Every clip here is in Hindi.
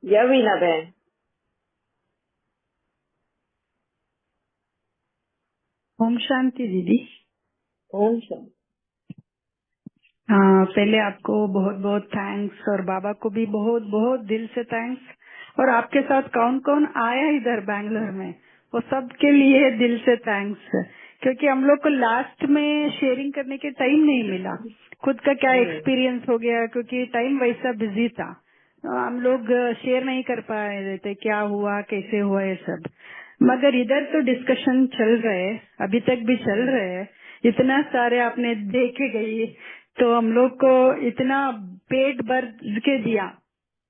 या वीना बहन। ओम शांति दीदी। ओम शांति। पहले आपको बहुत बहुत थैंक्स और बाबा को भी बहुत बहुत दिल से थैंक्स। और आपके साथ कौन कौन आया इधर बैंगलोर में वो सबके लिए दिल से थैंक्स, क्योंकि हम लोग को लास्ट में शेयरिंग करने के टाइम नहीं मिला। खुद का क्या एक्सपीरियंस हो गया, क्योंकि टाइम वैसा बिजी था, हम लोग शेयर नहीं कर पा रहे थे क्या हुआ कैसे हुआ ये सब। मगर इधर तो डिस्कशन चल रहे, अभी तक भी चल रहे हैं। इतना सारे आपने देखे गई तो हम लोग को इतना पेट भर के दिया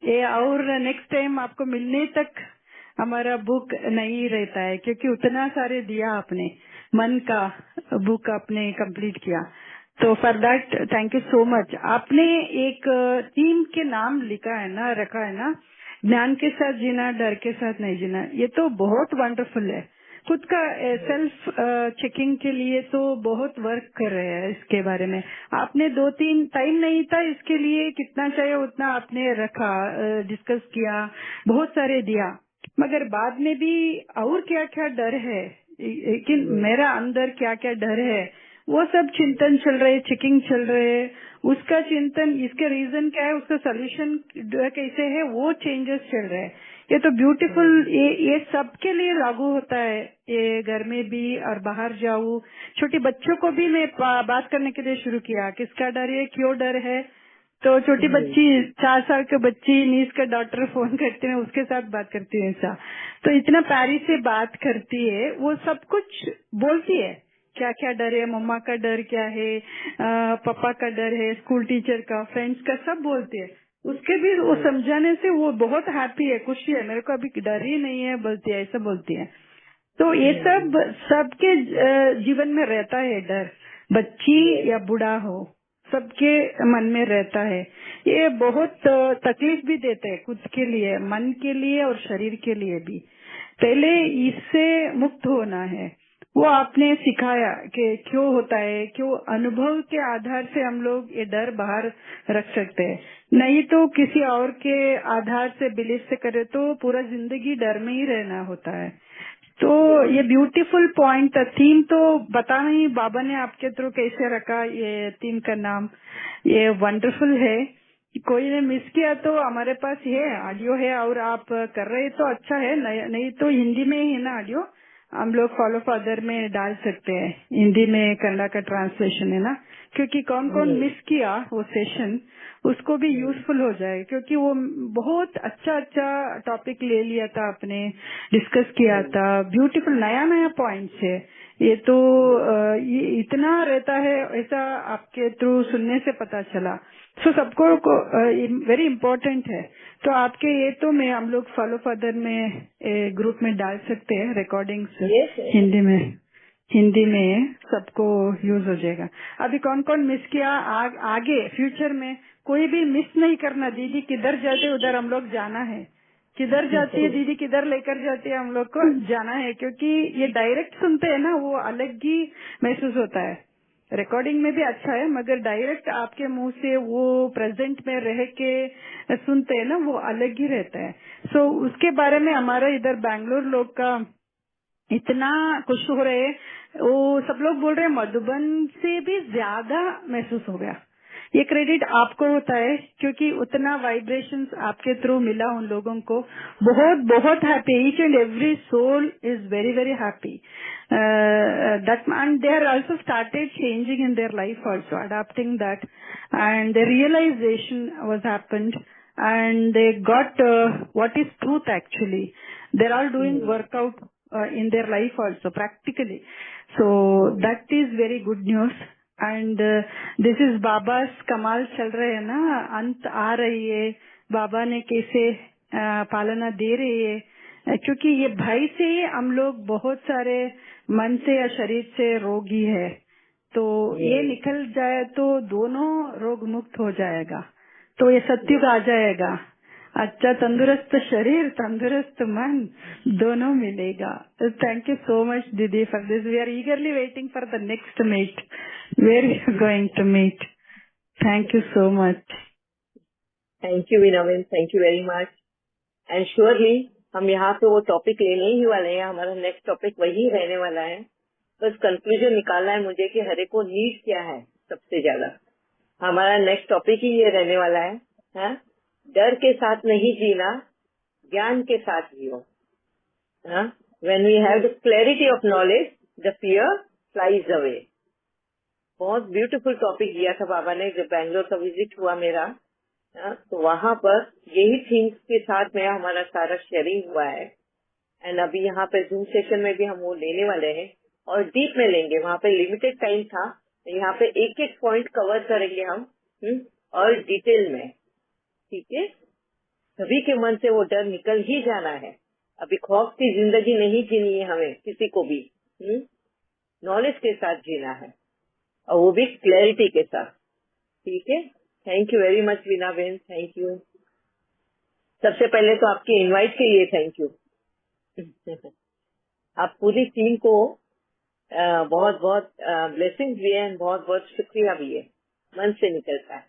ये, और नेक्स्ट टाइम आपको मिलने तक हमारा बुक नहीं रहता है, क्योंकि उतना सारे दिया आपने, मन का बुक आपने कंप्लीट किया। तो for that thank you so much. आपने एक टीम के नाम लिखा है ना, रखा है ना, ज्ञान के साथ जीना, डर के साथ नहीं जीना। ये तो बहुत वंडरफुल है। खुद का सेल्फ चेकिंग के लिए तो बहुत वर्क कर रहे हैं इसके बारे में। आपने 2-3 टाइम नहीं था इसके लिए, कितना चाहिए उतना आपने रखा, डिस्कस किया, बहुत सारे दिया। मगर बाद में भी और क्या क्या डर है, लेकिन मेरा अंदर क्या क्या डर है वो सब चिंतन चल रहे, चेकिंग चल रहे, उसका चिंतन, इसके रीजन क्या है, उसका सोल्यूशन कैसे है, वो चेंजेस चल रहे हैं। ये तो ब्यूटीफुल, ये सबके लिए लागू होता है। ये घर में भी और बाहर जाऊँ, छोटी बच्चों को भी मैं बात करने के लिए शुरू किया, किसका डर है, क्यों डर है। तो छोटी बच्ची 4 साल की बच्ची नीस का डॉक्टर फोन करते हैं, उसके साथ बात करती है ऐसा। तो इतना प्यारी से बात करती है, वो सब कुछ बोलती है, क्या क्या डर है, मम्मा का डर क्या है, पापा का डर है, स्कूल टीचर का, फ्रेंड्स का, सब बोलती है। उसके भी वो समझाने से वो बहुत हैप्पी है, खुशी है, मेरे को अभी डर ही नहीं है बोलती है, ऐसा बोलती है। तो ये सब सबके जीवन में रहता है डर, बच्ची या बूढ़ा हो, सबके मन में रहता है। ये बहुत तकलीफ भी देते हैं, खुद के लिए, मन के लिए और शरीर के लिए भी। पहले इससे मुक्त होना है, वो आपने सिखाया कि क्यों होता है, क्यों अनुभव के आधार से हम लोग ये डर बाहर रख सकते हैं। नहीं तो किसी और के आधार से, बिलीफ से करे तो पूरा जिंदगी डर में ही रहना होता है। तो ये ब्यूटीफुल पॉइंट, थीम तो बता नहीं बाबा ने आपके थ्रू कैसे रखा, ये थीम का नाम ये वंडरफुल है। कोई ने मिस किया तो हमारे पास है ऑडियो है, और आप कर रहे तो अच्छा है, नहीं तो हिंदी में ही है ना ऑडियो, हम लोग फॉलो फादर में डाल सकते हैं, हिंदी में कन्नड़ा का ट्रांसलेशन है ना, क्योंकि कौन कौन मिस किया वो सेशन उसको भी यूजफुल हो जाए, क्योंकि वो बहुत अच्छा अच्छा टॉपिक ले लिया था आपने, डिस्कस किया था, ब्यूटीफुल नया नया पॉइंट्स है। ये तो ये इतना रहता है, ऐसा आपके थ्रू सुनने से पता चला। सो सबको वेरी इम्पोर्टेंट है। तो आपके ये तो मैं हम लोग फॉलो फादर में ग्रुप में डाल सकते हैं रिकॉर्डिंग्स, हिंदी में, हिंदी में सबको यूज हो जाएगा। अभी कौन कौन मिस किया, आगे फ्यूचर में कोई भी मिस नहीं करना। दीदी किधर जाते उधर हम लोग जाना है, किधर जाती है दीदी, किधर लेकर जाती है, हम लोग को जाना है, क्योंकि ये डायरेक्ट सुनते हैं ना, वो अलग ही महसूस होता है। रिकॉर्डिंग में भी अच्छा है, मगर डायरेक्ट आपके मुंह से वो प्रेजेंट में रह के सुनते हैं ना, वो अलग ही रहता है। सो उसके बारे में हमारा इधर बैंगलोर लोग का इतना खुश हो रहे, वो सब लोग बोल रहे मधुबन से भी ज्यादा महसूस हो गया। ये क्रेडिट आपको होता है, क्योंकि उतना वाइब्रेशंस आपके थ्रू मिला उन लोगों को। बहुत बहुत happy, each and every soul is very very happy that, and they are also started changing in their life also, adopting that, and the realization was happened, and they got what is truth actually. They're all doing workout in their life also practically. So that is very good news. And this is Baba's कमाल चल रहे हैं ना, अंत आ रही है, बाबा ने कैसे पालना दे रही है, क्योंकि ये भय से हम लोग बहुत सारे मन से या शरीर से रोगी है। तो ये निकल जाए तो दोनों रोग मुक्त हो जाएगा, तो ये सत्युग आ जाएगा। अच्छा तंदुरुस्त शरीर, तंदुरुस्त मन दोनों मिलेगा। थैंक यू सो मच दीदी for this. We are eagerly waiting for the next meet, where we are going to meet. Thank you so much. Thank you Veena बहन, thank you very much. And surely हम यहाँ पे वो टॉपिक लेने ही वाले हैं, हमारा नेक्स्ट टॉपिक वही रहने वाला है। बस कंक्लूजन निकालना है मुझे कि हर एक को नीड क्या है सबसे ज्यादा। हमारा नेक्स्ट टॉपिक ही ये रहने वाला है, हाँ? डर के साथ नहीं जीना, ज्ञान के साथ जियो। When we have the clarity of knowledge, the fear flies away. बहुत ब्यूटीफुल टॉपिक दिया था बाबा ने जब बैंगलोर का विजिट हुआ मेरा। तो वहाँ पर यही थीम्स के साथ में हमारा सारा शेयरिंग हुआ है। एंड अभी यहाँ पे जूम सेशन में भी हम वो लेने वाले हैं और डीप में लेंगे। वहाँ पे लिमिटेड टाइम था, यहाँ पे एक एक पॉइंट कवर करेंगे हम, और डिटेल में। ठीक है, सभी के मन से वो डर निकल ही जाना है। अभी खौफ की जिंदगी नहीं जीनी है हमें किसी को भी, नॉलेज के साथ जीना है और वो भी क्लैरिटी के साथ। ठीक है, thank you very much Veena बहन, थैंक यू। सबसे पहले तो आपके इनवाइट के लिए थैंक यू। आप पूरी टीम को बहुत बहुत ब्लेसिंग्स भी है, बहुत बहुत शुक्रिया भी है, मन से निकलता है।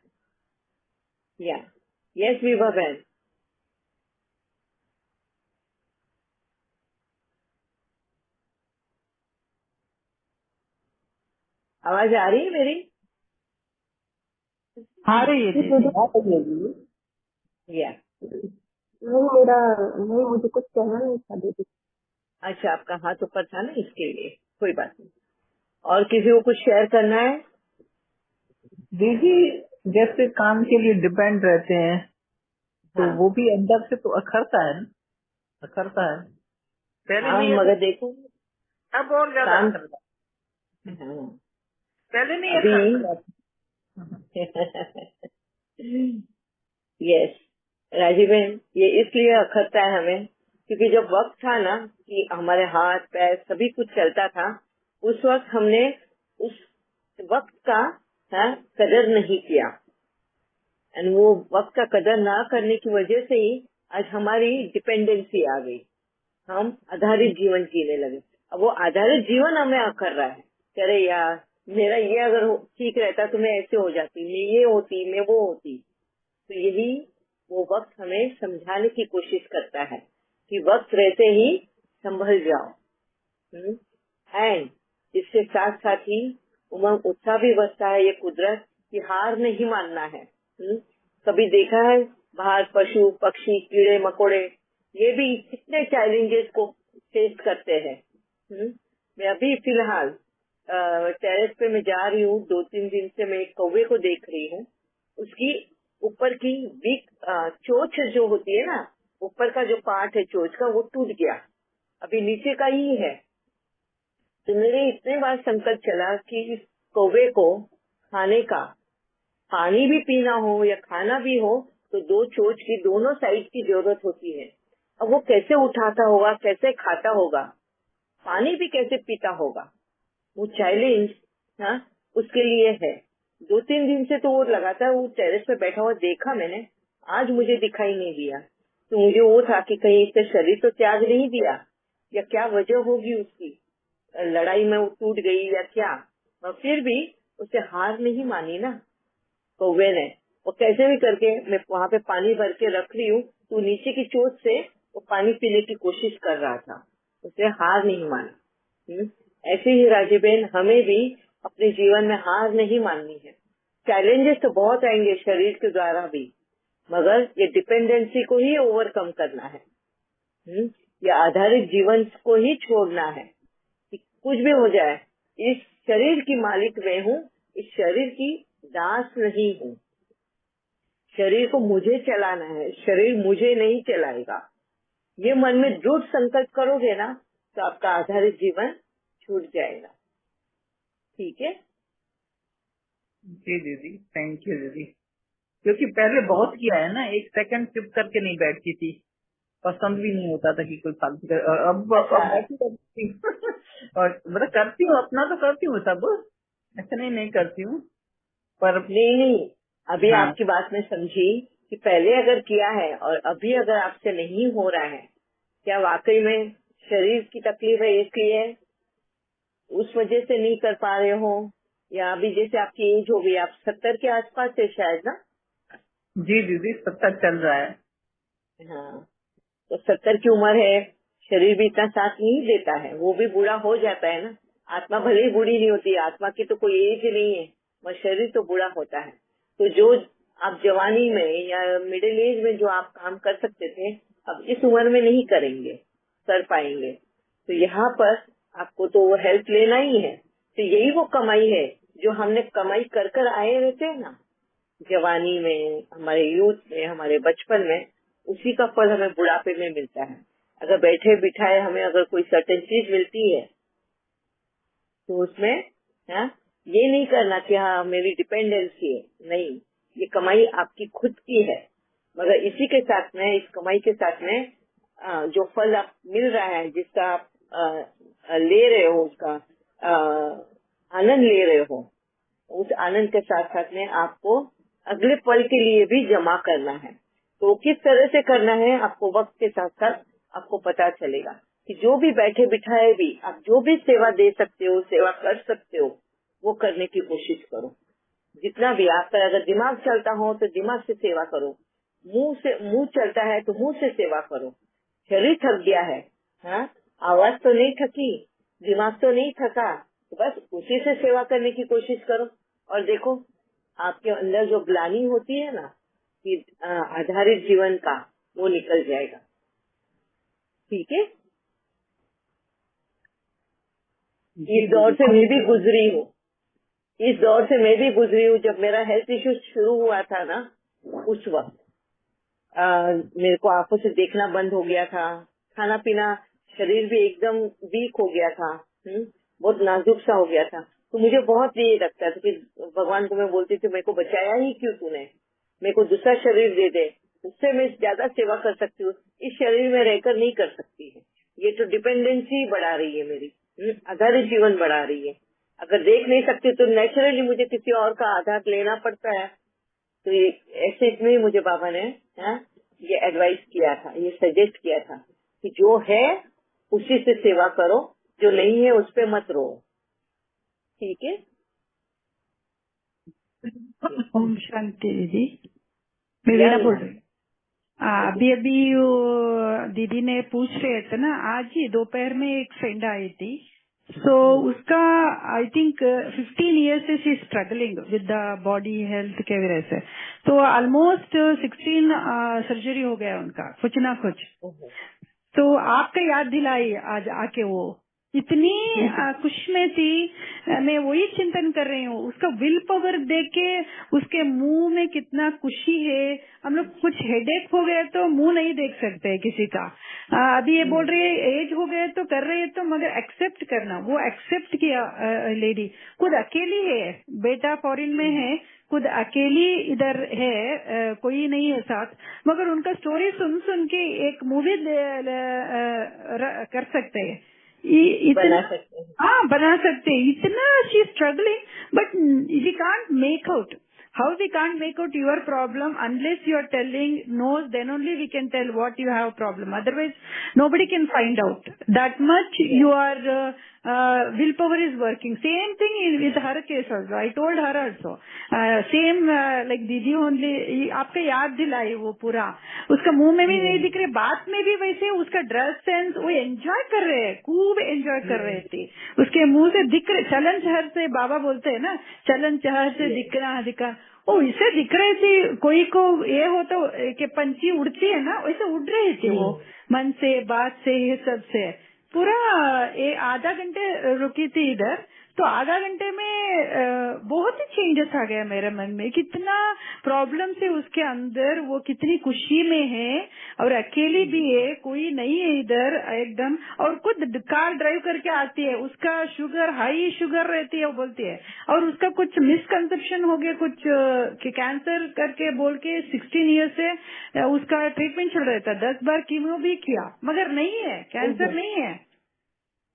या यस विभा बहन। आवाज आ रही है मेरी? आ रही है दीदी। या नहीं मेरा नहीं, मुझे कुछ कहना नहीं था दीदी। अच्छा, आपका हाथ ऊपर था ना, इसके लिए कोई बात नहीं। और किसी को कुछ शेयर करना है? दीदी जैसे काम के लिए डिपेंड रहते हैं तो हाँ वो भी अंदर से तो अखरता है ना, अखरता है। पहले हाँ, नहीं मगर अखरता, देखो अब और ज्यादा काम। अखरता। हाँ, पहले नहीं अभी अखरता। यस राजीव बहन, ये इसलिए अखरता है हमें क्योंकि जब वक्त था ना कि हमारे हाथ पैर सभी कुछ चलता था, उस वक्त हमने उस वक्त का, हाँ, कदर नहीं किया। एंड वो वक्त का कदर ना करने की वजह से ही आज हमारी डिपेंडेंसी आ गई। हम आधारित जीवन जीने लगे। अब वो आधारित जीवन हमें कर रहा है कि अरे यार, मेरा ये अगर ठीक रहता तो मैं ऐसे हो जाती, मैं ये होती, मैं वो होती। तो यही वो वक्त हमें समझाने की कोशिश करता है कि वक्त रहते ही संभल जाओ। एंड इसके साथ साथ ही उमंग उत्साह भी बढ़ता है। ये कुदरत की हार नहीं मानना है। कभी देखा है बाहर पशु पक्षी कीड़े मकोड़े ये भी कितने चैलेंजेस को फेस करते हैं। मैं अभी फिलहाल टेरेस पे मैं जा रही हूँ, 2-3 दिन से मैं एक कौवे को देख रही हूँ। उसकी ऊपर की बिग चोंच जो होती है ना, ऊपर का जो पार्ट है चोंच का, वो टूट गया, अभी नीचे का ही है। तो मेरे इतने बार संकल्प चला कि इस कौवे को खाने का, पानी भी पीना हो या खाना भी हो तो 2 चोंच की दोनों साइड की जरूरत होती है। अब वो कैसे उठाता होगा, कैसे खाता होगा, पानी भी कैसे पीता होगा, वो चैलेंज, हाँ, उसके लिए है। 2-3 दिन से तो वो लगातार वो टेरेस पे बैठा हुआ देखा मैंने, आज मुझे दिखाई नहीं दिया। तो मुझे वो था कि कहीं इसका शरीर तो त्याग नहीं दिया या क्या वजह होगी उसकी, लड़ाई में वो टूट गई या क्या। और फिर भी उसे हार नहीं मानी ना कौवे ने। वो कैसे भी करके मैं वहाँ पे पानी भर के रख रही हूँ तो नीचे की चोट से वो पानी पीने की कोशिश कर रहा था, उसे हार नहीं माना। ऐसे ही राजीबेन हमें भी अपने जीवन में हार नहीं माननी है। चैलेंजेस तो बहुत आएंगे शरीर के द्वारा भी, मगर ये डिपेंडेंसी को ही ओवरकम करना है। ये आधारित जीवन को ही छोड़ना है कि कुछ भी हो जाए, इस शरीर की मालिक मैं हूँ, इस शरीर की दास नहीं हूँ। शरीर को मुझे चलाना है, शरीर मुझे नहीं चलाएगा। ये मन में दृढ़ संकल्प करोगे ना तो आपका आधारित जीवन छूट जाएगा। ठीक है जी दीदी, थैंक यू दीदी। क्योंकि पहले बहुत किया है ना, एक सेकंड चुप करके नहीं बैठती थी, पसंद भी नहीं होता था कि कोई फालतू करे। और अच्छा, अब बैठी रहती हूँ। और मतलब करती हूँ, अपना तो करती हूँ सब, ऐसा नहीं करती हूँ पर। नहीं नहीं, अभी हाँ आपकी बात में समझी कि पहले अगर किया है और अभी अगर आपसे नहीं हो रहा है, क्या वाकई में शरीर की तकलीफ है इसलिए उस वजह से नहीं कर पा रहे हो, या अभी जैसे आपकी एज हो गई, आप 70 के आसपास है शायद ना? जी दीदी, 70 चल रहा है। हाँ, तो 70 की उम्र है, शरीर भी इतना साथ नहीं देता है, वो भी बूढ़ा हो जाता है ना। आत्मा भले ही बूढ़ी नहीं होती, आत्मा की तो कोई एज नहीं है, मगर शरीर तो बूढ़ा होता है। तो जो आप जवानी में या मिडिल एज में जो आप काम कर सकते थे, अब इस उम्र में नहीं करेंगे, कर पाएंगे। तो यहाँ पर आपको तो वो हेल्प लेना ही है। तो यही वो कमाई है जो हमने कमाई कर कर आए रहते हैं ना, जवानी में, हमारे यूथ में, हमारे बचपन में, उसी का फल हमें बुढ़ापे में मिलता है। अगर बैठे बिठाए हमें अगर कोई सर्टेन चीज मिलती है तो उसमें ये नहीं करना कि हाँ मेरी डिपेंडेंसी है, नहीं, ये कमाई आपकी खुद की है। मगर इसी के साथ में, इस कमाई के साथ में जो फल आप मिल रहा है, जिसका आप ले रहे हो, उसका आनंद ले रहे हो, उस आनंद के साथ साथ में आपको अगले पल के लिए भी जमा करना है। तो किस तरह से करना है, आपको वक्त के साथ साथ आपको पता चलेगा कि जो भी बैठे बिठाए भी आप जो भी सेवा दे सकते हो, सेवा कर सकते हो, वो करने की कोशिश करो। जितना भी आपका अगर दिमाग चलता हो तो दिमाग से सेवा करो, मुंह चलता है तो मुंह से सेवा करो। शरीर थक गया है, हाँ, आवाज तो नहीं थकी, दिमाग तो नहीं थका, तो बस उसी से सेवा करने की कोशिश करो। और देखो आपके अंदर जो ग्लानि होती है ना कि आधारित जीवन का, वो निकल जाएगा। ठीक है, इस दौर से मैं भी गुजरी हूँ, इस दौर से मैं भी गुजरी हूँ। जब मेरा हेल्थ इश्यू शुरू हुआ था ना, उस वक्त मेरे को आंखों से देखना बंद हो गया था, खाना पीना, शरीर भी एकदम वीक हो गया था, बहुत नाजुक सा हो गया था। तो मुझे बहुत ये लगता था कि भगवान को मैं बोलती थी, मेरे को बचाया ही क्यों तूने, मेरे को दूसरा शरीर दे दे, उससे मैं ज्यादा सेवा कर सकती हूँ, इस शरीर में रहकर नहीं कर सकती है। ये तो डिपेंडेंसी बढ़ा रही है मेरी, आधारित जीवन बढ़ा रही है। अगर देख नहीं सकती तो नेचुरली मुझे किसी और का आधार लेना पड़ता है। तो ये ऐसे इसमें ही मुझे बाबा ने ये एडवाइस किया था, ये सजेस्ट किया था कि जो है उसी से सेवा करो, जो नहीं है उस पे मत रो। ठीक है, ओम शांति दीदी। मैं वीणा बोल रही हूँ। अभी अभी वो दीदी ने पूछ रहे थे ना, आज ही दोपहर में एक फ्रेंड आई थी, सो उसका आई थिंक 15 ईयर्स से she struggling with the body health के वजह से, तो ऑलमोस्ट 16 सर्जरी हो गया उनका, कुछ ना कुछ। तो आपका याद दिलाई आज आके, वो इतनी खुश में थी। मैं वही चिंतन कर रही हूँ, उसका विल पावर देख के उसके मुंह में कितना खुशी है। हम लोग कुछ हेडेक हो गए तो मुंह नहीं देख सकते किसी का। अभी ये बोल रही है एज हो गए तो कर रही है, तो मगर एक्सेप्ट करना, वो एक्सेप्ट किया। लेडी खुद अकेली है, बेटा फॉरेन में है, खुद अकेली इधर है, कोई नहीं है साथ, मगर उनका स्टोरी सुन सुन के एक मूवी कर सकते हैं, बना सकते हैं। हाँ बना सकते हैं। इतना she struggling, but we can't make out. How we can't make out your problem unless you are telling knows, then only we can tell what you have problem. Otherwise, nobody can find out. That much your willpower is working. Same thing with her case also. I told her also. Same like दीदी only. आपका याद दिलाई वो पूरा, उसका मुंह में भी नहीं दिख रहे, बात में भी वैसे, उसका ड्रेस सेंस, वो एंजॉय कर रहे हैं, खूब एंजॉय कर रहे थे। उसके मुंह से दिख रहे, चलन चहर से, बाबा बोलते हैं ना, चलन चहर से दिखा, वो इसे दिख रहे थे। कोई को ये हो तो कि पंछी उड़ती है ना, वैसे उड़ रहे थे वो, मन से, बात से, ये सब से। पूरा आधा घंटे रुकी थी इधर, तो आधा घंटे में बहुत ही चेंजेस आ गया मेरे मन में। कितना प्रॉब्लम से उसके अंदर, वो कितनी खुशी में है, और अकेली भी है, कोई नहीं है इधर एकदम, और खुद कार ड्राइव करके आती है। उसका शुगर, हाई शुगर रहती है, वो बोलती है, और उसका कुछ मिसकंसेप्शन हो गया, कुछ कैंसर करके बोल के 16 ईयर से उसका ट्रीटमेंट चल रहा था, 10 बार कीमो भी किया, मगर नहीं है, कैंसर नहीं है।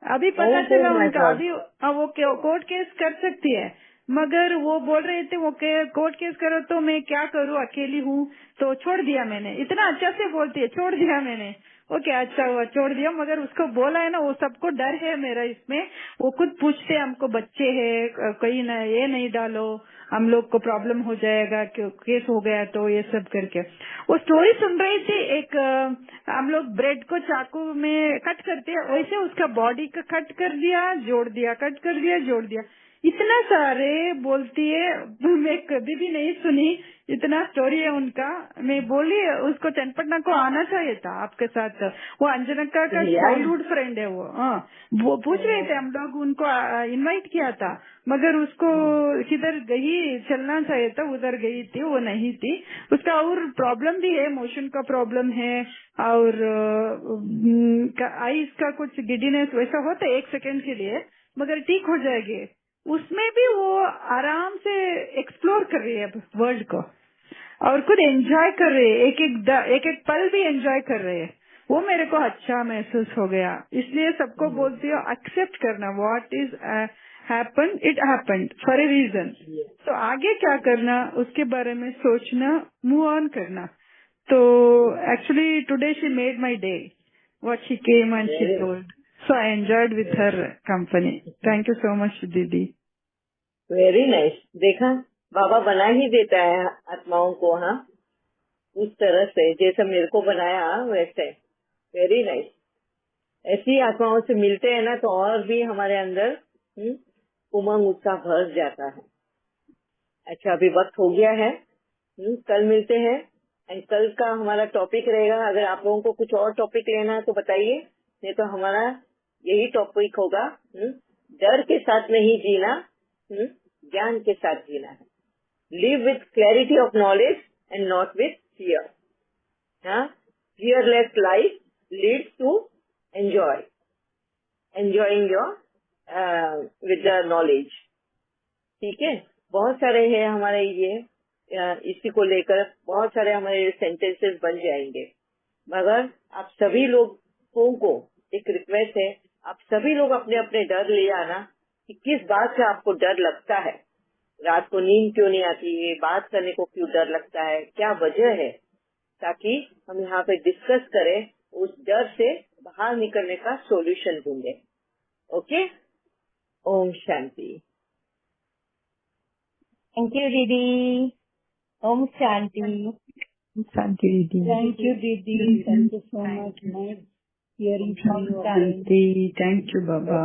अभी पता चला उनका, अभी वो कोर्ट केस कर सकती है, मगर वो बोल रहे थे वो कोर्ट केस करो तो मैं क्या करूँ, अकेली हूँ, तो छोड़ दिया मैंने। इतना अच्छा से बोलती है, छोड़ दिया मैंने, ओके अच्छा हुआ छोड़ दिया, मगर उसको बोला है ना, वो सबको डर है मेरा इसमें। वो खुद पूछते हमको, बच्चे है कहीं ना ये नहीं डालो, हम लोग को प्रॉब्लम हो जाएगा, केस हो गया तो ये सब करके। वो स्टोरी सुन रही थी, एक हम लोग ब्रेड को चाकू में कट करते हैं, वैसे उसका बॉडी का कट कर दिया, जोड़ दिया, कट कर दिया, जोड़ दिया। इतना सारे बोलती है, मैं कभी भी नहीं सुनी, इतना स्टोरी है उनका। मैं बोली उसको चनपटना को आना चाहिए था आपके साथ। वो अंजना का चाइल्डहुड फ्रेंड है वो। हाँ, वो पूछ रहे थे, हम लोग उनको इनवाइट किया था, मगर उसको किधर गई, चलना चाहिए था, उधर गई थी, वो नहीं थी। उसका और प्रॉब्लम भी है, मोशन का प्रॉब्लम है, और आईज का कुछ गिडीनेस वैसा होता है 1 सेकंड के लिए, मगर ठीक हो जाएगी। उसमें भी वो आराम से एक्सप्लोर कर रही है वर्ल्ड को, और खुद एंजॉय कर रहे हैं, एक एक पल भी एंजॉय कर रहे हैं। वो मेरे को अच्छा महसूस हो गया। इसलिए सबको बोलती हूँ, एक्सेप्ट करना, what is happen, it happened for a reason. तो आगे क्या करना उसके बारे में सोचना, मूव ऑन करना। तो actually today she made my day, what she came and she told, so I enjoyed with her company. Thank you so much, दीदी। Very nice. देखा, बाबा बना ही देता है आत्माओं को, हाँ, उस तरह से जैसा मेरे को बनाया वैसे। Very nice. ऐसी आत्माओं से मिलते हैं ना तो और भी हमारे अंदर उमंग उत्साह भर जाता है। अच्छा, अभी वक्त हो गया है, कल मिलते हैं। एंड कल का हमारा टॉपिक रहेगा, अगर आप लोगों को कुछ और टॉपिक लेना है तो बताइए, नहीं तो हमारा यही टॉपिक होगा, डर के साथ नहीं जीना, ज्ञान के साथ जीना है। Live with clarity of knowledge and not with fear. Fearless life leads to enjoying your with the knowledge. ठीक है, बहुत सारे हैं हमारे ये इसी को लेकर बहुत सारे हमारे सेंटेंसेस बन जाएंगे, मगर आप सभी लोगों को एक रिक्वेस्ट है, आप सभी लोग अपने अपने डर ले आना कि किस बात से आपको डर लगता है, रात को नींद क्यों नहीं आती है, बात करने को क्यों डर लगता है, क्या वजह है, ताकि हम यहाँ पे डिस्कस करें, उस डर से बाहर निकलने का सॉल्यूशन ढूंढे। ओके, ओम शांति। थैंक यू दीदी। ओम शांति। शांति दीदी। थैंक यू दीदी, थैंक यू सो मच। मैं हियरिंग फ्रॉम यू। शांति। थैंक यू बाबा।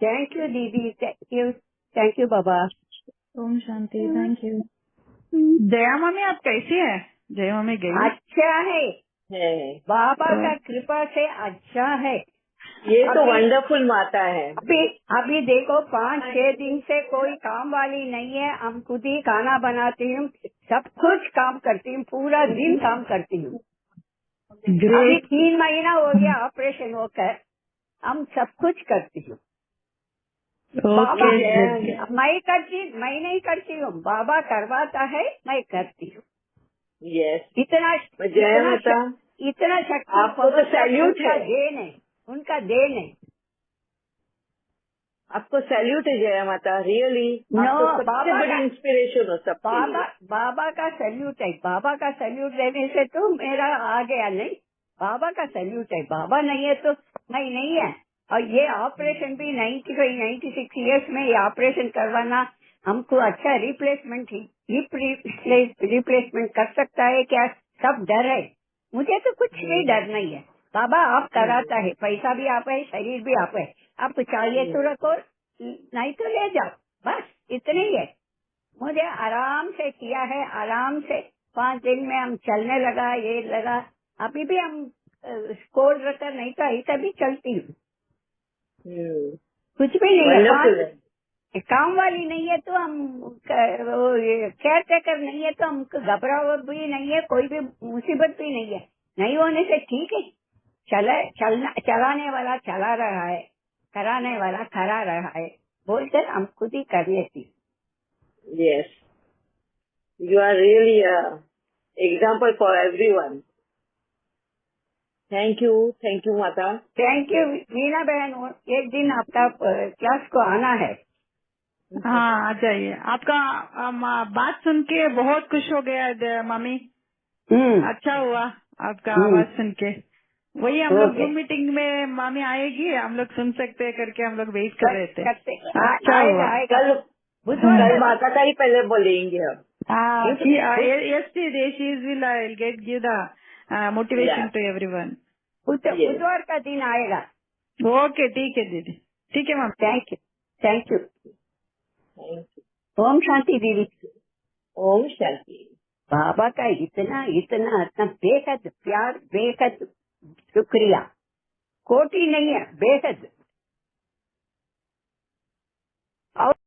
थैंक यू दीदी, थैंक यू बाबा। ओम शांति। Thank you. जया मम्मी आप कैसी है? जया मम्मी गई? अच्छा है, बाबा का कृपा से अच्छा है। ये तो वंडरफुल माता है। अभी देखो 5-6 दिन से कोई काम वाली नहीं है, हम खुद ही खाना बनाती हूँ, सब कुछ काम करती हूँ, पूरा दिन काम करती हूँ। अभी 3 महीना हो गया ऑपरेशन होकर, हम सब कुछ करती हूँ। बाबा मैं नहीं करती हूँ, बाबा करवाता है, मैं करती हूँ। यस, इतना शक्ति आपको तो सैल्यूट है, उनका देन है। आपको सैल्यूट है जया माता, रियली। सबसे बड़ी इंस्पिरेशन हो सबके। बाबा का सैल्यूट है, बाबा का सैल्यूट देने से तो मेरा आ गया नहीं, बाबा का सैल्यूट है। बाबा नहीं है तो मैं नहीं है। और ये ऑपरेशन भी 96 ईयर्स में ये ऑपरेशन करवाना हमको अच्छा रिप्लेसमेंट कर सकता है क्या? सब डर है, मुझे तो कुछ भी डर नहीं है। बाबा आप कराता है, पैसा भी आप है, शरीर भी आप है, आपको चाहिए तो रखो, नहीं तो ले जाओ, बस इतनी ही है। मुझे आराम से किया है, आराम से 5 दिन में हम चलने लगा, ये लगा। अभी भी हम स्कोर रखकर नहीं तो ऐसा भी चलती हूँ, कुछ भी नहीं है। काम वाली नहीं है तो हम केयर टेकर नहीं है तो हमको घबराहट भी नहीं है, कोई भी मुसीबत भी नहीं है। नहीं होने से ठीक है, चलाने वाला चला रहा है, कराने वाला करा रहा है, बोलकर हम खुद ही कर लेती। Yes, you are really example for everyone. Thank you माता। थैंक यू मीना बहन। एक दिन आपका क्लास को आना है। हाँ आ जाइए। आपका बात सुन के बहुत खुश हो गया मम्मी। अच्छा हुआ आपका आवाज सुन के। वही हम लोग Okay. जूम मीटिंग में मामी आएगी, हम लोग सुन सकते हैं करके हम लोग वेट कर रहे थे। अच्छा आएगा हुआ। आएगा कल बुधवार कल माता का ही पहले बोलेंगे हम। yesterday she will give the motivation Yeah. to everyone. Yes. बुधवार का दिन आएगा। ओके ठीक है दीदी, ठीक है मामी। Thank you thank you. Thank you. Om Shanti दीदी। ओम शांति। बाबा का इतना इतना इतना बेहद प्यार, बेहद शुक्रिया, कोटि नहीं है, बेहद। और